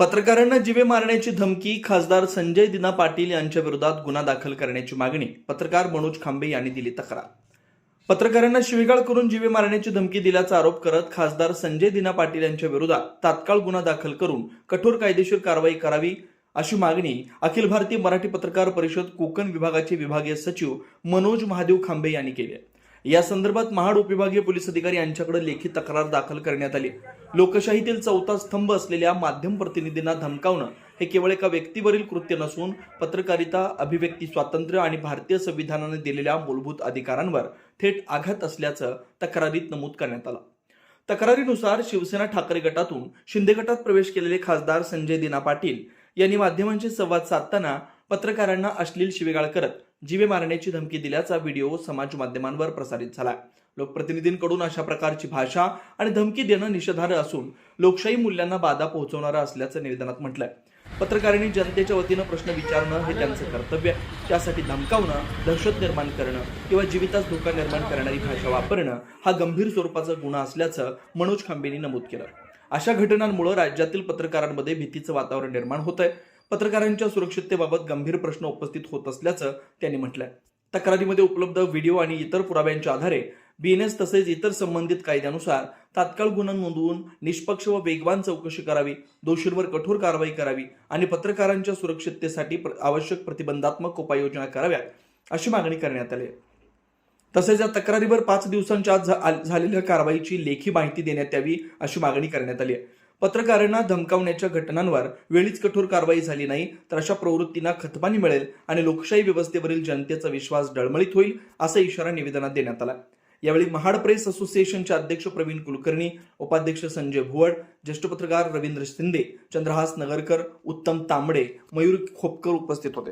पत्रकारांना जीवे मारण्याची धमकी, खासदार संजय दिना पाटील यांच्या विरोधात गुन्हा दाखल करण्याची मागणी. पत्रकार मनोज खांबे यांनी दिली तक्रार. पत्रकारांना शिवीगाळ करून जीवे मारण्याची धमकी दिल्याचा आरोप करत खासदार संजय दिना पाटील यांच्या विरोधात तात्काळ गुन्हा दाखल करून कठोर कायदेशीर कारवाई करावी अशी मागणी अखिल भारतीय मराठी पत्रकार परिषद कोकण विभागाचे विभागीय सचिव मनोज महादेव खांबे यांनी केली. या संदर्भात महाड उपविभागीय पोलीस अधिकारी यांच्याकडे लेखी तक्रार दाखल करण्यात आली. लोकशाहीतील चौथा स्तंभ असलेल्या माध्यम प्रतिनिधींना धमकावणं हे केवळ एका व्यक्तीवरील कृत्य नसून पत्रकारिता, अभिव्यक्ती स्वातंत्र्य आणि भारतीय संविधानाने दिलेल्या मूलभूत अधिकारांवर थेट आघात असल्याचं तक्रारीत नमूद करण्यात आलं. तक्रारीनुसार शिवसेना ठाकरे गटातून शिंदे गटात प्रवेश केलेले खासदार संजय दिना पाटील यांनी माध्यमांशी संवाद साधताना पत्रकारांना अश्लील शिवीगाळ करत जीवे मारण्याची धमकी दिल्याचा व्हिडिओ समाज माध्यमांवर प्रसारित झाला. लोकप्रतिनिधींकडून अशा प्रकारची भाषा आणि धमकी देणं निषेधार्ह असून लोकशाही मूल्यांना बाधा पोहोचवणारं असल्याचं निवेदनात म्हटलंय. पत्रकारांनी जनतेच्या वतीनं प्रश्न विचारणं हे त्यांचं कर्तव्य आहे. त्यासाठी धमकावणं, दहशत निर्माण करणं किंवा जीवितास धोका निर्माण करणारी भाषा वापरणं हा गंभीर स्वरूपाचा गुन्हा असल्याचं मनोज खांबेंनी नमूद केलं. अशा घटनांमुळे राज्यातील पत्रकारांमध्ये भीतीचं वातावरण निर्माण होत आहे. पत्रकारांच्या सुरक्षिततेबाबत गंभीर प्रश्न उपस्थित होत असल्याचं त्यांनी म्हटलंय. तक्रारीमध्ये उपलब्ध व्हिडिओ आणि इतर पुराव्यांच्या आधारे बीएनएस तसेच इतर संबंधित कायद्यानुसार तात्काळ गुन्हा नोंदवून निष्पक्ष व वेगवान चौकशी करावी, दोषींवर कठोर कारवाई करावी आणि पत्रकारांच्या सुरक्षिततेसाठी आवश्यक प्रतिबंधात्मक उपाययोजना कराव्यात अशी मागणी करण्यात आली. तसेच या तक्रारीवर 5 दिवसांच्या आत झालेल्या कारवाईची लेखी माहिती देण्यात यावी अशी मागणी करण्यात आली आहे. पत्रकारांना धमकावण्याच्या घटनांवर वेळीच कठोर कारवाई झाली नाही तर अशा प्रवृत्तींना खतपाणी मिळेल आणि लोकशाही व्यवस्थेवरील जनतेचा विश्वास डळमळीत होईल असा इशारा निवेदनात देण्यात आला. यावेळी महाड प्रेस असोसिएशनचे अध्यक्ष प्रवीण कुलकर्णी, उपाध्यक्ष संजय भुवड, ज्येष्ठ पत्रकार रवींद्र शिंदे, चंद्रहास नगरकर, उत्तम तांबडे, मयूर खोपकर उपस्थित होते.